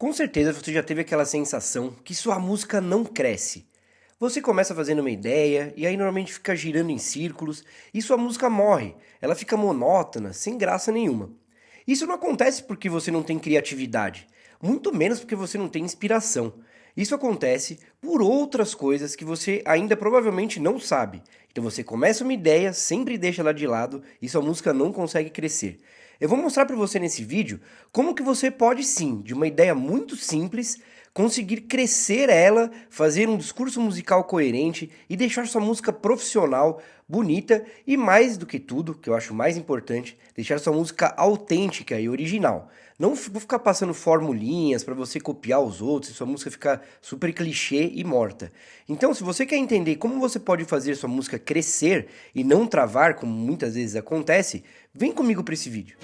Com certeza você já teve aquela sensação que sua música não cresce. Você começa fazendo uma ideia e aí normalmente fica girando em círculos e sua música morre. Ela fica monótona, sem graça nenhuma. Isso não acontece porque você não tem criatividade, muito menos porque você não tem inspiração. Isso acontece por outras coisas que você ainda provavelmente não sabe. Então você começa uma ideia, sempre deixa ela de lado e sua música não consegue crescer. Eu vou mostrar para você nesse vídeo como que você pode sim, de uma ideia muito simples, conseguir crescer ela, fazer um discurso musical coerente e deixar sua música profissional, bonita e mais do que tudo, que eu acho mais importante, deixar sua música autêntica e original. Não ficar passando formulinhas para você copiar os outros e sua música ficar super clichê e morta. Então, se você quer entender como você pode fazer sua música crescer e não travar, como muitas vezes acontece, vem comigo para esse vídeo.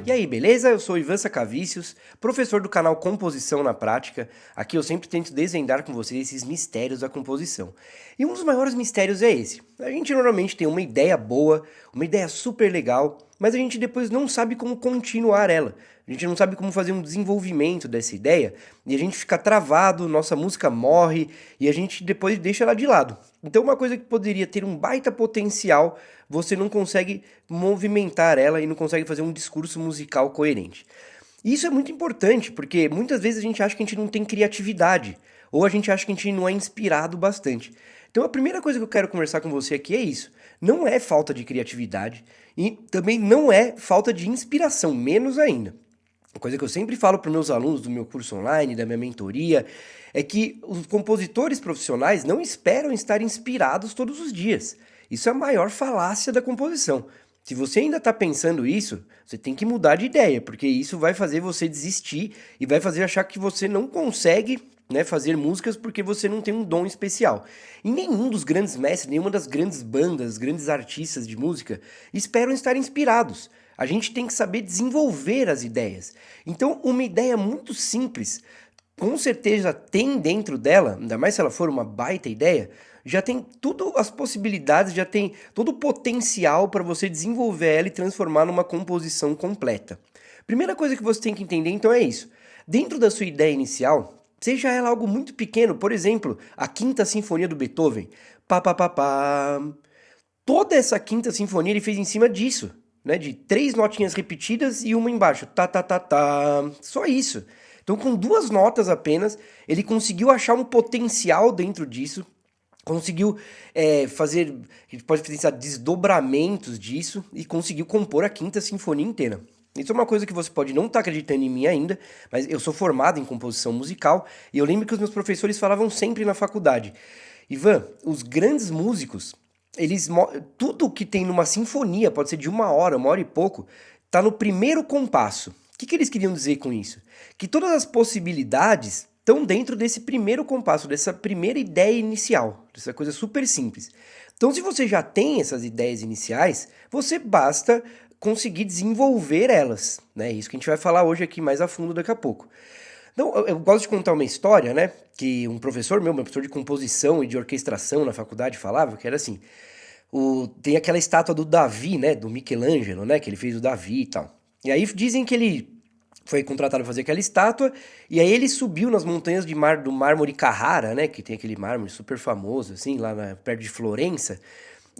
E aí, beleza? Eu sou Ivan Sacavicius, professor do canal Composição na Prática. Aqui eu sempre tento desvendar com vocês esses mistérios da composição. E um dos maiores mistérios é esse. A gente normalmente tem uma ideia boa, uma ideia super legal, mas a gente depois não sabe como continuar ela. A gente não sabe como fazer um desenvolvimento dessa ideia e a gente fica travado, nossa música morre e a gente depois deixa ela de lado. Então uma coisa que poderia ter um baita potencial, você não consegue movimentar ela e não consegue fazer um discurso musical coerente. E isso é muito importante, porque muitas vezes a gente acha que a gente não tem criatividade, ou a gente acha que a gente não é inspirado bastante. Então a primeira coisa que eu quero conversar com você aqui é isso. Não é falta de criatividade e também não é falta de inspiração, menos ainda. Uma coisa que eu sempre falo para os meus alunos do meu curso online, da minha mentoria, é que os compositores profissionais não esperam estar inspirados todos os dias. Isso é a maior falácia da composição. Se você ainda está pensando isso, você tem que mudar de ideia, porque isso vai fazer você desistir e vai fazer achar que você não consegue, né, fazer músicas porque você não tem um dom especial. E nenhum dos grandes mestres, nenhuma das grandes bandas, grandes artistas de música esperam estar inspirados. A gente tem que saber desenvolver as ideias. Então, uma ideia muito simples, com certeza tem dentro dela, ainda mais se ela for uma baita ideia, já tem todas as possibilidades, já tem todo o potencial para você desenvolver ela e transformar numa composição completa. Primeira coisa que você tem que entender então é isso. Dentro da sua ideia inicial, seja ela algo muito pequeno, por exemplo, a Quinta Sinfonia do Beethoven, pá, pá, pá, pá. Toda essa Quinta Sinfonia ele fez em cima disso, né, de 3 notinhas repetidas e uma embaixo, tá, tá, tá, tá, só isso. Então, com 2 notas apenas, ele conseguiu achar um potencial dentro disso, conseguiu fazer, a gente pode pensar, desdobramentos disso e conseguiu compor a Quinta Sinfonia inteira. Isso é uma coisa que você pode não estar acreditando em mim ainda, mas eu sou formado em composição musical e eu lembro que os meus professores falavam sempre na faculdade: Ivan, os grandes músicos, tudo que tem numa sinfonia, pode ser de 1 hora e pouco, tá no primeiro compasso. O que eles queriam dizer com isso? Que todas as possibilidades estão dentro desse primeiro compasso, dessa primeira ideia inicial, dessa coisa super simples. Então, se você já tem essas ideias iniciais, você basta conseguir desenvolver elas, né? Isso que a gente vai falar hoje aqui mais a fundo daqui a pouco. Então, eu gosto de contar uma história, né? Que um professor meu professor de composição e de orquestração na faculdade falava, que era assim, tem aquela estátua do Davi, né? Do Michelangelo, né? Que ele fez o Davi e tal. E aí dizem que ele foi contratado para fazer aquela estátua, e aí ele subiu nas montanhas do mármore Carrara, né? Que tem aquele mármore super famoso, assim, perto de Florença.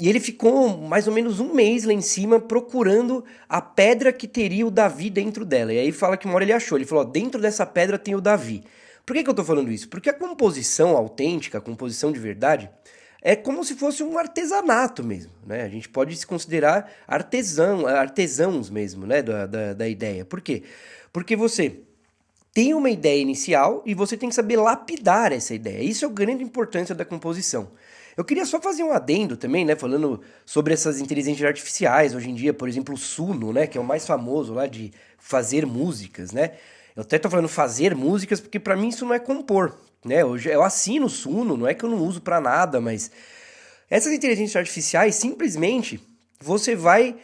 E ele ficou mais ou menos 1 mês lá em cima procurando a pedra que teria o Davi dentro dela. E aí fala que uma hora ele achou, ele falou, ó, dentro dessa pedra tem o Davi. Por que eu tô falando isso? Porque a composição autêntica, a composição de verdade, é como se fosse um artesanato mesmo, né? A gente pode se considerar artesãos mesmo, né, da ideia. Por quê? Porque você tem uma ideia inicial e você tem que saber lapidar essa ideia. Isso é a grande importância da composição. Eu queria só fazer um adendo também, né, falando sobre essas inteligências artificiais. Hoje em dia, por exemplo, o Suno, né, que é o mais famoso lá de fazer músicas, né? Eu até tô falando fazer músicas porque para mim isso não é compor, né? Eu assino o Suno, não é que eu não uso para nada, mas essas inteligências artificiais, simplesmente, você vai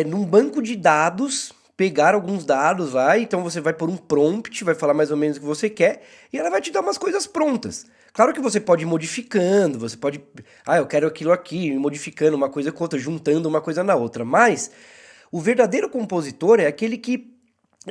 num banco de dados, pegar alguns dados lá, então você vai pôr um prompt, vai falar mais ou menos o que você quer, e ela vai te dar umas coisas prontas. Claro que você pode ir modificando, você pode, eu quero aquilo aqui, ir modificando uma coisa com outra, juntando uma coisa na outra, mas o verdadeiro compositor é aquele que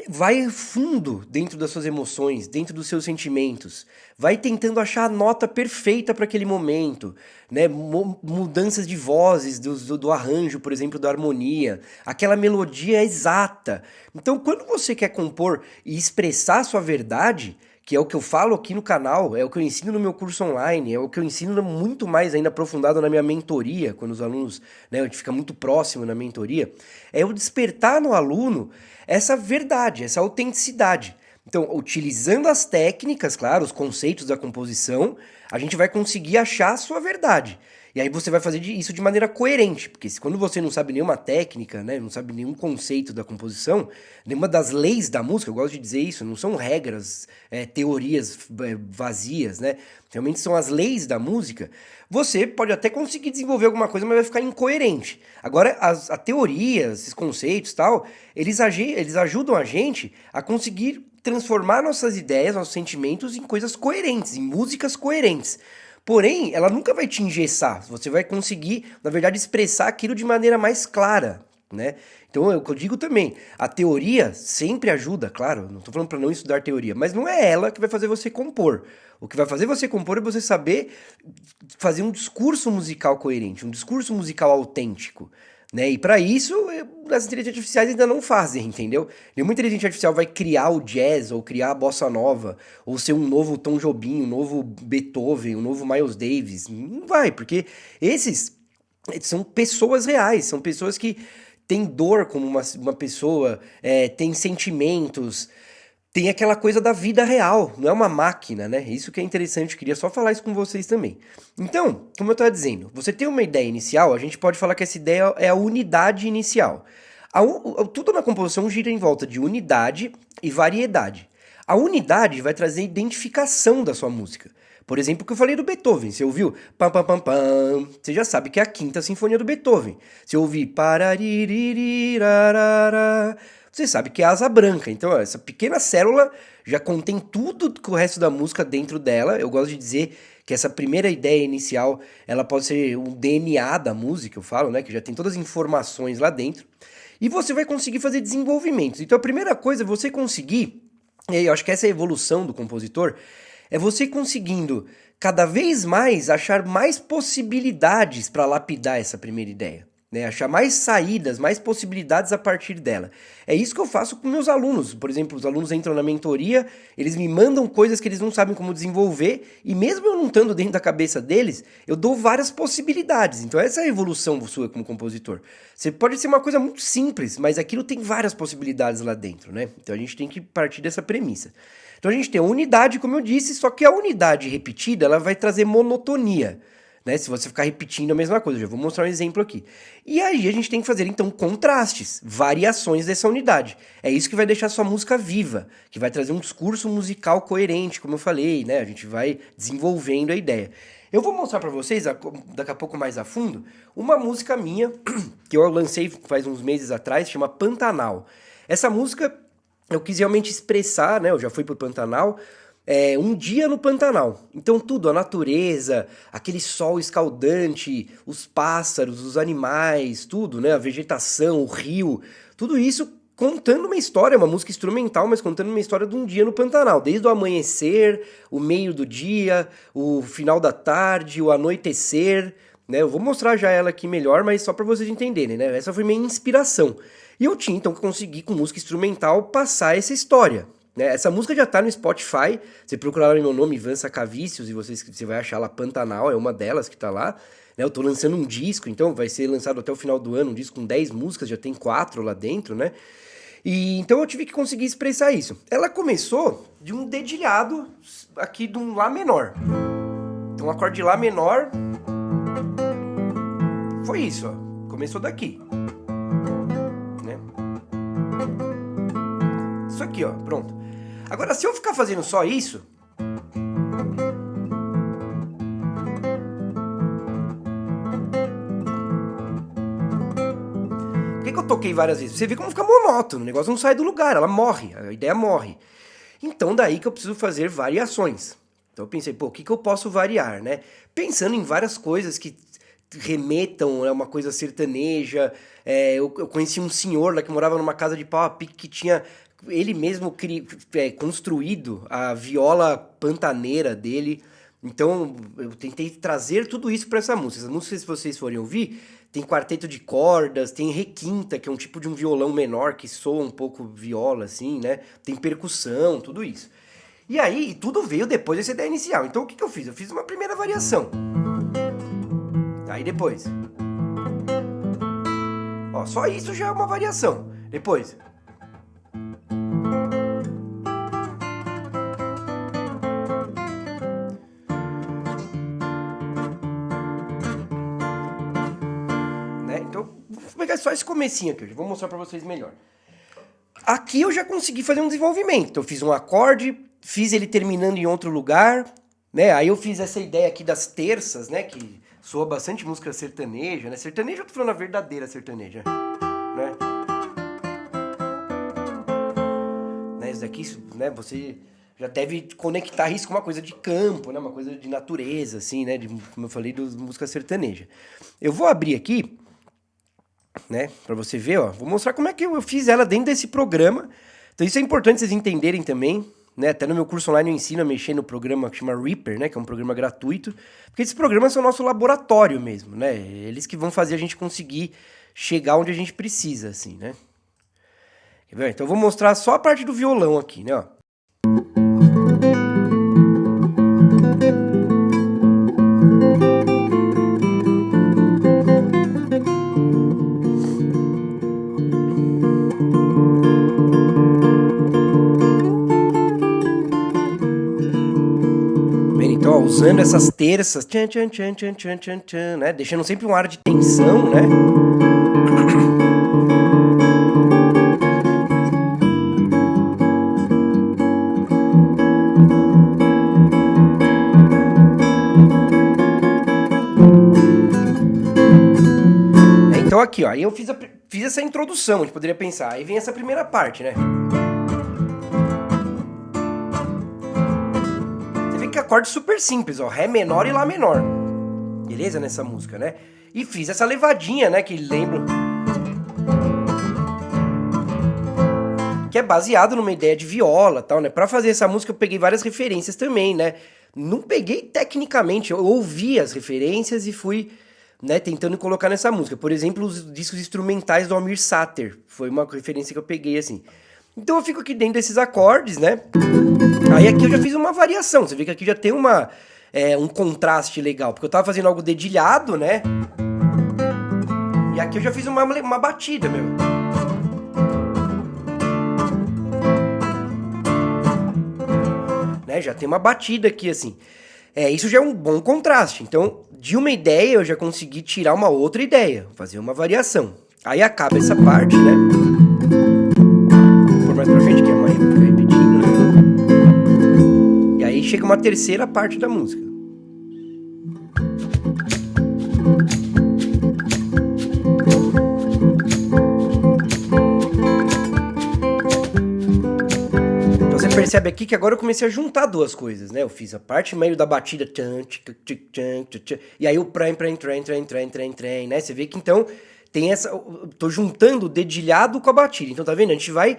vai fundo dentro das suas emoções, dentro dos seus sentimentos, vai tentando achar a nota perfeita para aquele momento, né? Mudanças de vozes do arranjo, por exemplo, da harmonia, aquela melodia exata. Então, quando você quer compor e expressar a sua verdade, que é o que eu falo aqui no canal, é o que eu ensino no meu curso online, é o que eu ensino muito mais ainda aprofundado na minha mentoria, quando os alunos, né, a gente fica muito próximo na mentoria, é o despertar no aluno essa verdade, essa autenticidade. Então, utilizando as técnicas, claro, os conceitos da composição, a gente vai conseguir achar a sua verdade. E aí você vai fazer isso de maneira coerente, porque quando você não sabe nenhuma técnica, né, não sabe nenhum conceito da composição, nenhuma das leis da música, eu gosto de dizer isso, não são regras, teorias vazias, né? Realmente são as leis da música. Você pode até conseguir desenvolver alguma coisa, mas vai ficar incoerente. Agora, a teoria, esses conceitos e tal, eles ajudam a gente a conseguir transformar nossas ideias, nossos sentimentos em coisas coerentes, em músicas coerentes. Porém, ela nunca vai te engessar. Você vai conseguir, na verdade, expressar aquilo de maneira mais clara, né? Então, é o que eu digo também, a teoria sempre ajuda, claro, não estou falando para não estudar teoria, mas não é ela que vai fazer você compor. O que vai fazer você compor é você saber fazer um discurso musical coerente, um discurso musical autêntico. Né? E para isso, as inteligências artificiais ainda não fazem, entendeu? Nenhuma inteligência artificial vai criar o jazz, ou criar a bossa nova, ou ser um novo Tom Jobim, um novo Beethoven, um novo Miles Davis. Não vai, porque esses são pessoas reais, são pessoas que têm dor como uma pessoa, têm sentimentos, tem aquela coisa da vida real, não é uma máquina, né? Isso que é interessante, eu queria só falar isso com vocês também. Então, como eu estava dizendo, você tem uma ideia inicial, a gente pode falar que essa ideia é a unidade inicial. Tudo na composição gira em volta de unidade e variedade. A unidade vai trazer identificação da sua música. Por exemplo, o que eu falei do Beethoven, você ouviu? Pam, pam, pam, pam. Você já sabe que é a quinta sinfonia do Beethoven. Se ouvir pararirirarará, você sabe que é a asa branca. Então, ó, essa pequena célula já contém tudo que o resto da música dentro dela. Eu gosto de dizer que essa primeira ideia inicial, ela pode ser o DNA da música, eu falo, né? Que já tem todas as informações lá dentro. E você vai conseguir fazer desenvolvimentos. Então, a primeira coisa é você conseguir, e aí eu acho que essa é a evolução do compositor, é você conseguindo cada vez mais achar mais possibilidades para lapidar essa primeira ideia. Né, achar mais saídas, mais possibilidades a partir dela. É isso que eu faço com meus alunos. Por exemplo, os alunos entram na mentoria, eles me mandam coisas que eles não sabem como desenvolver, e mesmo eu não estando dentro da cabeça deles, eu dou várias possibilidades. Então essa é a evolução sua como compositor. Você pode ser uma coisa muito simples, mas aquilo tem várias possibilidades lá dentro, né? Então a gente tem que partir dessa premissa. Então a gente tem a unidade, como eu disse, só que a unidade repetida, ela vai trazer monotonia. Né, se você ficar repetindo a mesma coisa, já vou mostrar um exemplo aqui. E aí a gente tem que fazer então contrastes, variações dessa unidade. É isso que vai deixar sua música viva, que vai trazer um discurso musical coerente, como eu falei, né? A gente vai desenvolvendo a ideia. Eu vou mostrar para vocês, daqui a pouco mais a fundo, uma música minha, que eu lancei faz uns meses atrás, chama Pantanal. Essa música eu quis realmente expressar, né? Eu já fui pro Pantanal, um dia no Pantanal. Então tudo, a natureza, aquele sol escaldante, os pássaros, os animais, tudo, né? A vegetação, o rio, tudo isso contando uma história, uma música instrumental, mas contando uma história de um dia no Pantanal. Desde o amanhecer, o meio do dia, o final da tarde, o anoitecer, né? Eu vou mostrar já ela aqui melhor, mas só para vocês entenderem, né? Essa foi minha inspiração. E eu tinha então que conseguir com música instrumental passar essa história. Né? Essa música já tá no Spotify, você procurar lá no meu nome, Ivan Sacavícios, e você vai achar lá Pantanal, é uma delas que tá lá. Né? Eu tô lançando um disco, então vai ser lançado até o final do ano, um disco com 10 músicas, já tem 4 lá dentro, né? E então eu tive que conseguir expressar isso. Ela começou de um dedilhado aqui de um Lá menor. Então um acorde de Lá menor foi isso, ó. Começou daqui. Né? Isso aqui, ó, pronto. Agora, se eu ficar fazendo só isso... Por que eu toquei várias vezes? Você vê como fica monótono, o negócio não sai do lugar, ela morre, a ideia morre. Então daí que eu preciso fazer variações. Então eu pensei, pô, o que que eu posso variar, né? Pensando em várias coisas que remetam a uma coisa sertaneja. Eu conheci um senhor lá que morava numa casa de pau a pique que tinha ele mesmo construído a viola pantaneira dele. Então eu tentei trazer tudo isso para essa música. Essa música, se vocês forem ouvir, tem quarteto de cordas, tem requinta, que é um tipo de um violão menor que soa um pouco viola, assim, né? Tem percussão, tudo isso. E aí, tudo veio depois dessa ideia inicial. Então o que que eu fiz? Eu fiz uma primeira variação. Aí depois. Ó, só isso já é uma variação. Depois. Né? Então, vou pegar só esse comecinho aqui, eu vou mostrar pra vocês melhor. Aqui eu já consegui fazer um desenvolvimento. Então, eu fiz um acorde, fiz ele terminando em outro lugar, né? Aí eu fiz essa ideia aqui das terças, né? Que soa bastante música sertaneja, né? Sertaneja, eu tô falando a verdadeira sertaneja, né? Isso daqui, né? Você já deve conectar isso com uma coisa de campo, né? Uma coisa de natureza, assim, né? Como eu falei, das músicas sertaneja. Eu vou abrir aqui, né? Pra você ver, ó. Vou mostrar como é que eu fiz ela dentro desse programa. Então isso é importante vocês entenderem também, né? Até no meu curso online eu ensino a mexer no programa que chama Reaper, né? Que é um programa gratuito. Porque esses programas são o nosso laboratório mesmo, né? Eles que vão fazer a gente conseguir chegar onde a gente precisa, assim, né? Quer ver? Então eu vou mostrar só a parte do violão aqui, né? Ó. Então, ó, usando essas terças, tchan, tchan, tchan, tchan, tchan, tchan, tchan, né? Deixando sempre um ar de tensão, né? Então aqui, ó, aí eu fiz essa introdução, a gente poderia pensar. Aí vem essa primeira parte, né? Você vê que acorde super simples, ó, Ré menor e Lá menor. Beleza? Nessa música, né? E fiz essa levadinha, né, que lembro... que é baseado numa ideia de viola, tal, né? Pra fazer essa música eu peguei várias referências também, né? Não peguei tecnicamente, eu ouvi as referências e fui... né, tentando colocar nessa música. Por exemplo, os discos instrumentais do Almir Sater. Foi uma referência que eu peguei, assim. Então eu fico aqui dentro desses acordes, né? Aí aqui eu já fiz uma variação. Você vê que aqui já tem um contraste legal. Porque eu tava fazendo algo dedilhado, né? E aqui eu já fiz uma batida, meu. Né? Já tem uma batida aqui, assim. Isso já é um bom contraste. Então, de uma ideia, eu já consegui tirar uma outra ideia, fazer uma variação. Aí acaba essa parte, né? Por mais pra frente, que é uma repetindo, né? E aí chega uma terceira parte da música. Percebe aqui que agora eu comecei a juntar duas coisas, né? Eu fiz a parte meio da batida, tchan, tchic, tchic, tchan, tchan, tchan, e aí o prem, né? Você vê que então tem essa... Eu tô juntando o dedilhado com a batida. Então tá vendo? A gente vai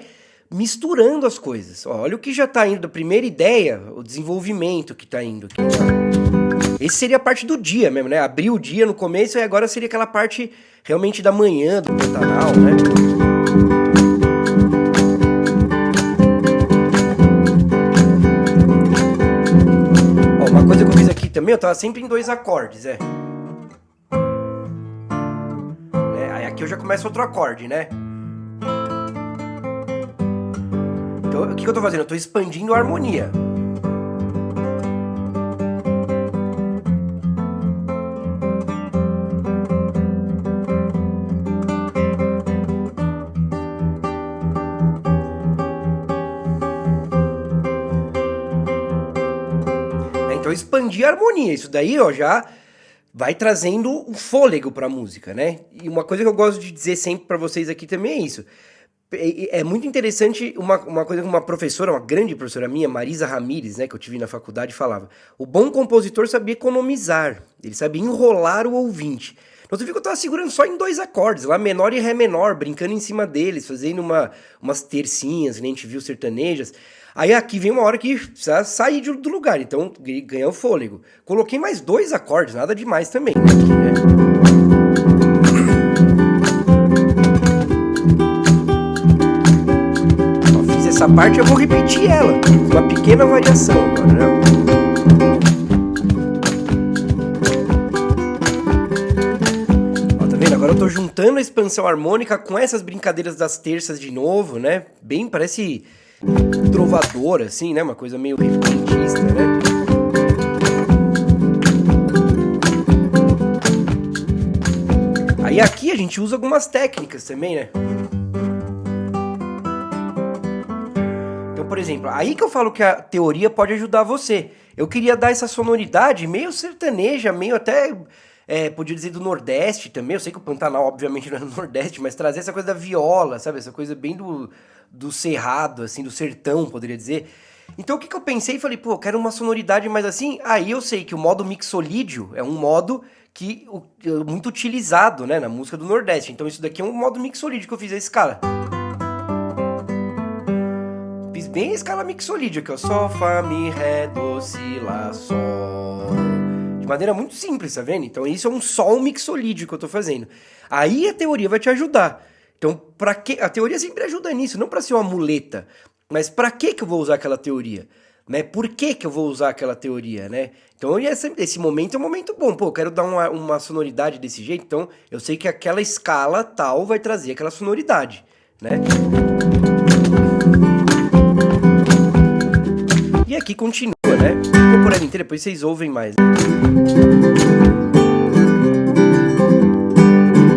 misturando as coisas. Ó, olha o que já tá indo da primeira ideia, o desenvolvimento que tá indo aqui. Esse seria a parte do dia mesmo, né? Abrir o dia no começo e agora seria aquela parte realmente da manhã, do Pantanal, né? Uma coisa que eu fiz aqui também, eu tava sempre em 2 acordes, Aí aqui eu já começo outro acorde, né? Então, o que eu tô fazendo? Eu tô expandindo a harmonia. Então, expandir a harmonia. Isso daí, ó, já vai trazendo um fôlego pra música, né? E uma coisa que eu gosto de dizer sempre pra vocês aqui também é isso. É muito interessante uma coisa que uma professora, uma grande professora minha, Marisa Ramires, né, que eu tive na faculdade, falava. O bom compositor sabia economizar, ele sabia enrolar o ouvinte. Então você viu que eu tava segurando só em dois acordes, lá menor e ré menor, brincando em cima deles, fazendo umas tercinhas, que nem a gente viu sertanejas. Aí aqui vem uma hora que precisa sair do lugar, então ganhar o fôlego. Coloquei mais dois acordes, nada demais também, né, aqui, né? Essa parte eu vou repetir ela, com uma pequena variação agora, né? Ó, tá vendo? Agora eu tô juntando a expansão harmônica com essas brincadeiras das terças de novo, né? Bem, parece trovador, assim, né? Uma coisa meio repentista, né? Aí aqui a gente usa algumas técnicas também, né? Por exemplo, aí que eu falo que a teoria pode ajudar você. Eu queria dar essa sonoridade meio sertaneja, meio até, podia dizer, do Nordeste também. Eu sei que o Pantanal, obviamente, não é do Nordeste, mas trazer essa coisa da viola, sabe? Essa coisa bem do cerrado, assim, do sertão, poderia dizer. Então, o que eu pensei e falei, pô, eu quero uma sonoridade mais assim. Aí eu sei que o modo mixolídio é um modo que muito utilizado, né, na música do Nordeste. Então, isso daqui é um modo mixolídio que eu fiz a escala. Bem a escala mixolídia, que é o Sol, Fá, Mi, Ré, Do, Si, Lá, Sol. De maneira muito simples, tá vendo? Então isso é um Sol mixolídio que eu tô fazendo. Aí a teoria vai te ajudar. Então, pra que a teoria sempre ajuda nisso, não pra ser uma muleta. Mas pra que eu vou usar aquela teoria? Né? Por que eu vou usar aquela teoria, né? Então esse momento é um momento bom. Pô, eu quero dar uma sonoridade desse jeito, então eu sei que aquela escala tal vai trazer aquela sonoridade, né? E aqui continua, né? Vou por ela inteira, depois vocês ouvem mais. Né?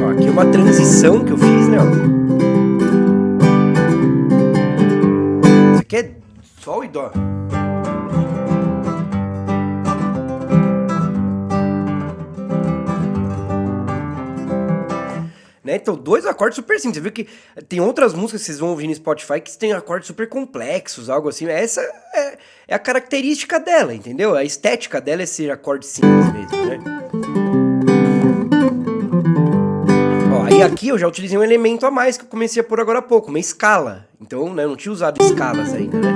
Ó, aqui é uma transição que eu fiz, né? Isso aqui é Sol e Dó. Né? Então, dois acordes super simples. Você viu que tem outras músicas que vocês vão ouvir no Spotify que tem acordes super complexos, algo assim. Essa é a característica dela, entendeu? A estética dela é ser acorde simples mesmo, né? Ó, aí aqui eu já utilizei um elemento a mais que eu comecei a pôr agora há pouco, uma escala. Então, né, eu não tinha usado escalas ainda, né?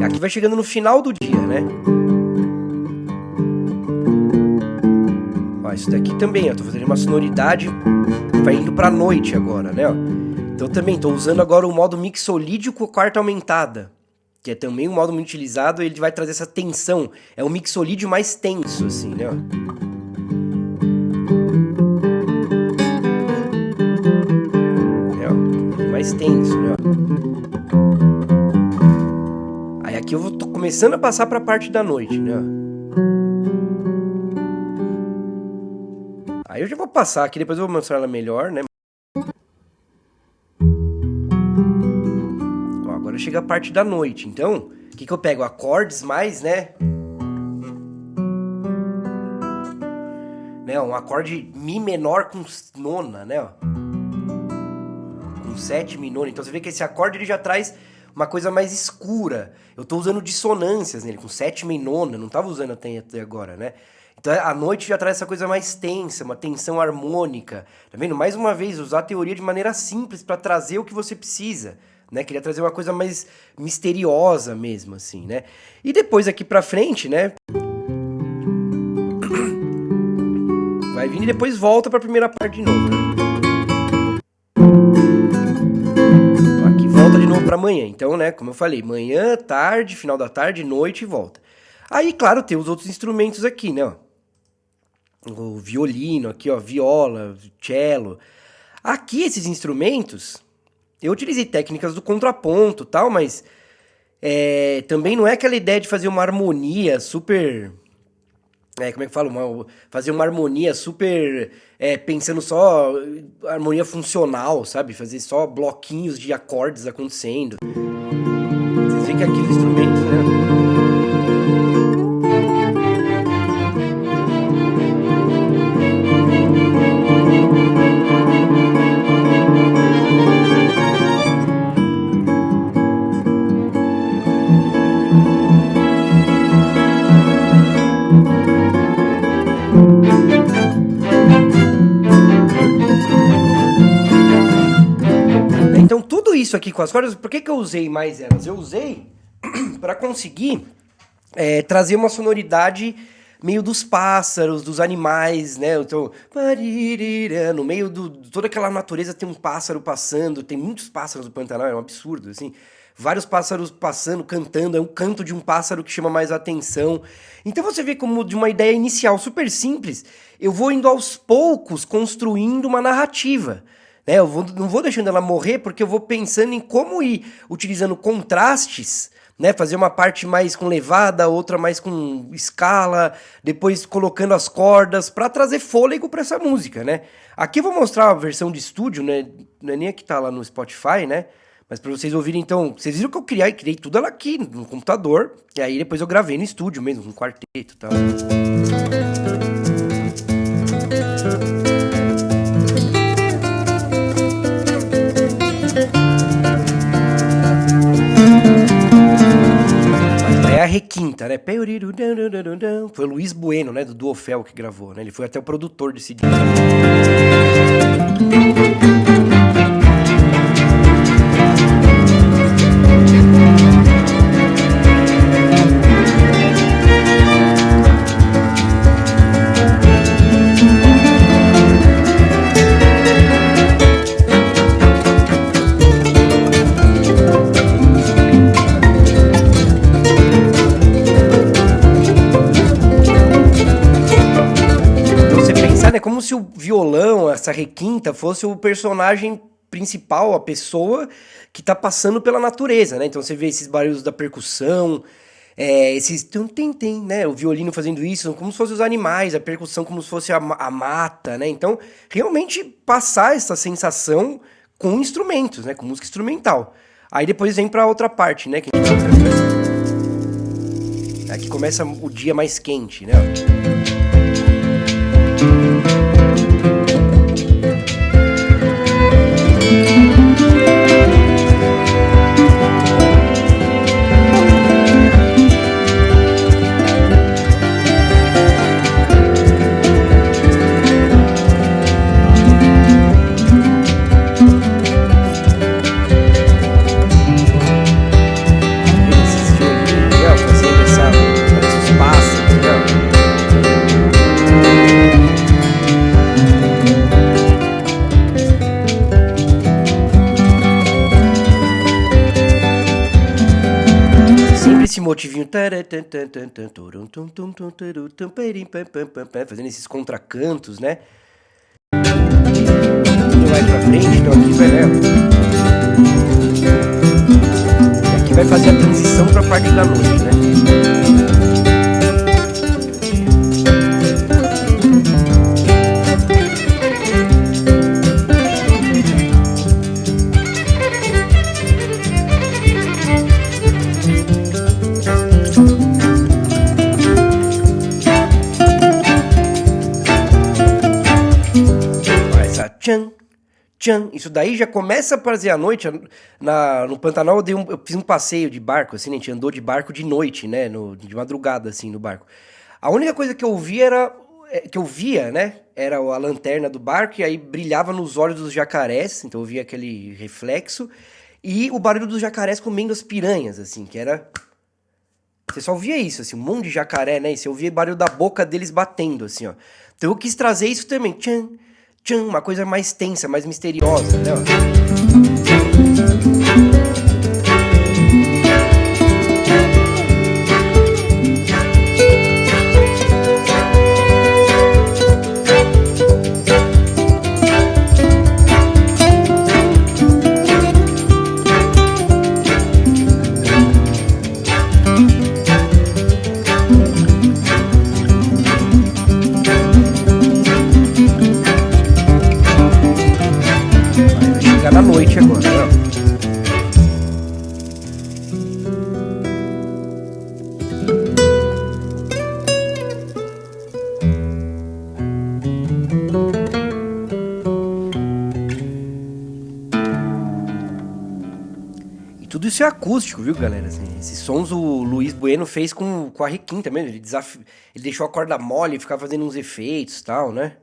Aqui vai chegando no final do dia, né? Isso daqui também, eu tô fazendo uma sonoridade, vai indo pra noite agora, né? Então também tô usando agora o modo mixolídio com quarta aumentada, que é também um modo muito utilizado, ele vai trazer essa tensão, é um mixolídio mais tenso, assim, né? Mais tenso, né? Aí aqui eu tô começando a passar pra parte da noite, né? Aí eu já vou passar aqui, depois eu vou mostrar ela melhor, né? Ó, agora chega a parte da noite. Então, o que eu pego? Acordes mais, né? Um acorde Mi menor com nona, né? Com sétima e nona. Então você vê que esse acorde ele já traz uma coisa mais escura. Eu tô usando dissonâncias nele, com sétima e nona. Não tava usando até agora, né? Então a noite já traz essa coisa mais tensa, uma tensão harmônica. Tá vendo? Mais uma vez, usar a teoria de maneira simples para trazer o que você precisa. Né? Queria trazer uma coisa mais misteriosa mesmo, assim, né? E depois aqui pra frente, né? Vai vindo e depois volta pra primeira parte de novo, né? Aqui volta de novo pra manhã. Então, né, como eu falei, manhã, tarde, final da tarde, noite e volta. Aí, claro, tem os outros instrumentos aqui, né? Ó. O violino aqui, ó, viola, cello. Aqui, esses instrumentos, eu utilizei técnicas do contraponto e tal, mas também não é aquela ideia de fazer uma harmonia super... como é que fala? Fazer uma harmonia super... pensando só harmonia funcional, sabe? Fazer só bloquinhos de acordes acontecendo. Vocês veem que aqui os instrumentos, né? isso aqui com as cordas, por que que eu usei mais elas? Eu usei para conseguir trazer uma sonoridade meio dos pássaros, dos animais, né? Então, no meio de toda aquela natureza tem um pássaro passando, tem muitos pássaros no Pantanal, é um absurdo, assim. Vários pássaros passando, cantando, é um canto de um pássaro que chama mais atenção. Então você vê como de uma ideia inicial super simples, eu vou indo aos poucos construindo uma narrativa. Né? Não vou deixando ela morrer porque eu vou pensando em como ir utilizando contrastes, né? Fazer uma parte mais com levada, outra mais com escala, depois colocando as cordas para trazer fôlego para essa música, né? Aqui eu vou mostrar a versão de estúdio, né? Não é nem a que tá lá no Spotify, né? Mas para vocês ouvirem, então, vocês viram que eu criei tudo ela aqui no computador, e aí depois eu gravei no estúdio mesmo, com quarteto e tal. É a requinta, né? Foi o Luiz Bueno, né? Do Duofel que gravou, né? Ele foi até o produtor desse disco. É como se o violão, essa requinta, fosse o personagem principal, a pessoa que tá passando pela natureza, né? Então você vê esses barulhos da percussão, esses tum-tim-tim, né? O violino fazendo isso, como se fossem os animais, a percussão como se fosse a mata, né? Então, realmente passar essa sensação com instrumentos, né? Com música instrumental. Aí depois vem pra outra parte, né? Aqui começa o dia mais quente, né? Esse motivinho fazendo esses contracantos, né? Vai pra frente, então aqui vai, né? E aqui vai fazer a transição pra parte da noite, né? Tchan, tchan. Isso daí já começa a fazer a noite. No Pantanal eu fiz um passeio de barco, assim, a gente andou de barco de noite, né? De madrugada, assim, no barco. A única coisa que eu via, né? Era a lanterna do barco e aí brilhava nos olhos dos jacarés, então eu via aquele reflexo. E o barulho dos jacarés comendo as piranhas, assim, que era... Você só ouvia isso, assim, um monte de jacaré, né? E você ouvia o barulho da boca deles batendo, assim, ó. Então eu quis trazer isso também. Tchan, tchan, uma coisa mais tensa, mais misteriosa, né? Na noite agora, ó. E tudo isso é acústico, viu, galera? Assim, esses sons o Luiz Bueno fez com a requinta mesmo. Ele deixou a corda mole e ficava fazendo uns efeitos e tal, né?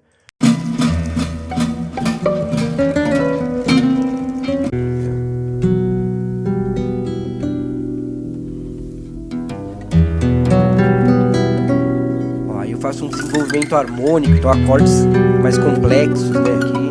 faço um desenvolvimento harmônico, então acordes mais complexos, né, aqui.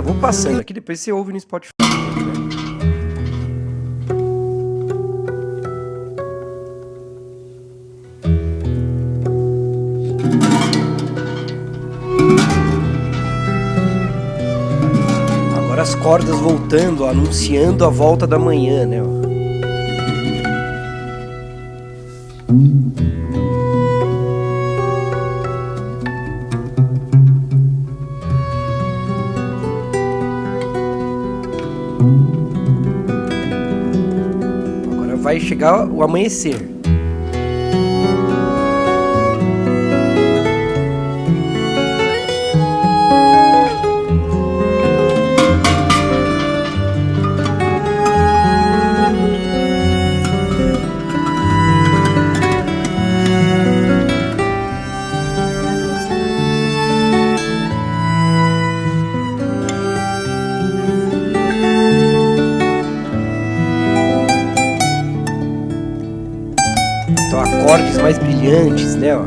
Vou passando aqui, depois você ouve no Spotify. Agora as cordas voltando, ó, anunciando a volta da manhã, né? Ó. Agora vai chegar o amanhecer. Então, acordes mais brilhantes, né? Ó.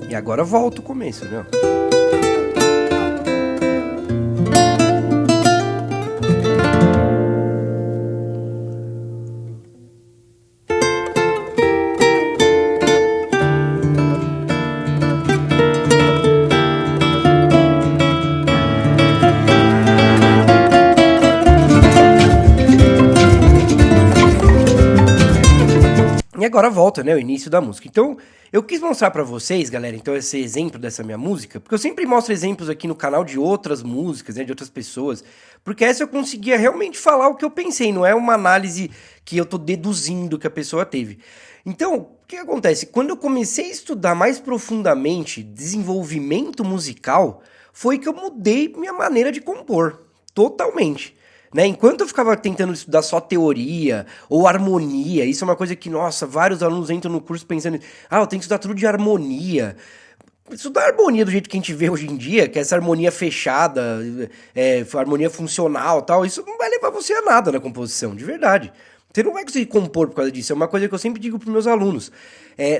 E agora volta o começo, né? E agora volta, né, o início da música. Então, eu quis mostrar pra vocês, galera, então esse exemplo dessa minha música, porque eu sempre mostro exemplos aqui no canal de outras músicas, né, de outras pessoas, porque essa eu conseguia realmente falar o que eu pensei, não é uma análise que eu tô deduzindo que a pessoa teve. Então, o que acontece? Quando eu comecei a estudar mais profundamente desenvolvimento musical, foi que eu mudei minha maneira de compor, totalmente. Né? Enquanto eu ficava tentando estudar só teoria ou harmonia, isso é uma coisa que, nossa, vários alunos entram no curso pensando, eu tenho que estudar tudo de harmonia. Estudar harmonia do jeito que a gente vê hoje em dia, que é essa harmonia fechada, harmonia funcional e tal, isso não vai levar você a nada na composição, de verdade. Você não vai conseguir compor por causa disso. É uma coisa que eu sempre digo para meus alunos.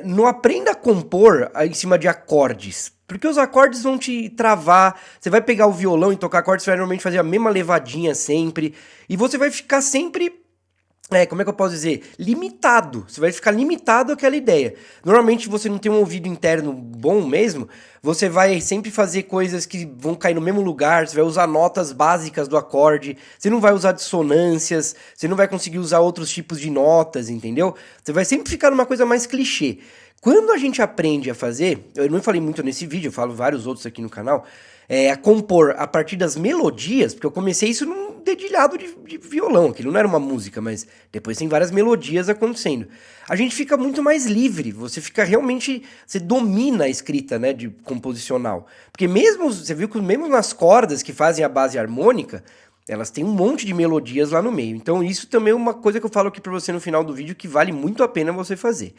Não aprenda a compor em cima de acordes. Porque os acordes vão te travar. Você vai pegar o violão e tocar acordes, você vai normalmente fazer a mesma levadinha sempre. E você vai ficar sempre... como é que eu posso dizer? Limitado. Você vai ficar limitado àquela ideia. Normalmente você não tem um ouvido interno bom mesmo, você vai sempre fazer coisas que vão cair no mesmo lugar, você vai usar notas básicas do acorde, você não vai usar dissonâncias, você não vai conseguir usar outros tipos de notas, entendeu? Você vai sempre ficar numa coisa mais clichê. Quando a gente aprende a fazer, eu não falei muito nesse vídeo, eu falo vários outros aqui no canal, a compor a partir das melodias, porque eu comecei isso num dedilhado de violão, aquilo não era uma música, mas depois tem várias melodias acontecendo. A gente fica muito mais livre, você fica realmente, você domina a escrita, né, de composicional. Porque mesmo, você viu que mesmo nas cordas que fazem a base harmônica, elas têm um monte de melodias lá no meio. Então isso também é uma coisa que eu falo aqui pra você no final do vídeo que vale muito a pena você fazer.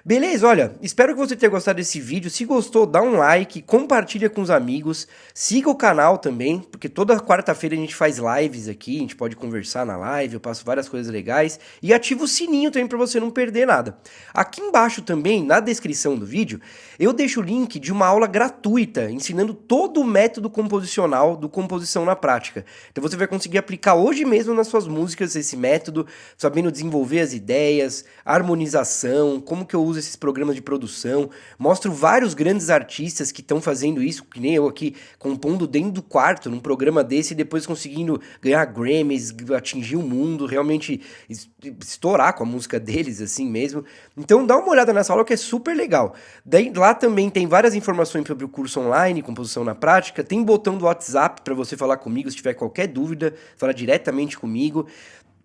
Beleza? Olha, espero que você tenha gostado desse vídeo. Se gostou, dá um like, compartilha com os amigos, siga o canal também, porque toda quarta-feira a gente faz lives aqui, a gente pode conversar na live, eu passo várias coisas legais, e ativa o sininho também para você não perder nada. Aqui embaixo também, na descrição do vídeo, eu deixo o link de uma aula gratuita, ensinando todo o método composicional do Composição na Prática. Então você vai conseguir aplicar hoje mesmo nas suas músicas esse método, sabendo desenvolver as ideias, harmonização, como que eu uso esses programas de produção, mostro vários grandes artistas que estão fazendo isso, que nem eu aqui, compondo dentro do quarto, num programa desse, e depois conseguindo ganhar Grammys, atingir o mundo, realmente estourar com a música deles, assim mesmo. Então dá uma olhada nessa aula que é super legal. Daí lá também tem várias informações sobre o curso online, Composição na Prática, tem botão do WhatsApp para você falar comigo se tiver qualquer dúvida, falar diretamente comigo.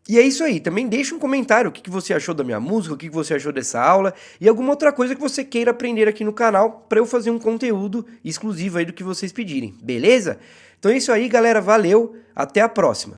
E é isso aí, também deixa um comentário o que você achou da minha música, o que você achou dessa aula e alguma outra coisa que você queira aprender aqui no canal para eu fazer um conteúdo exclusivo aí do que vocês pedirem, beleza? Então é isso aí, galera, valeu, até a próxima!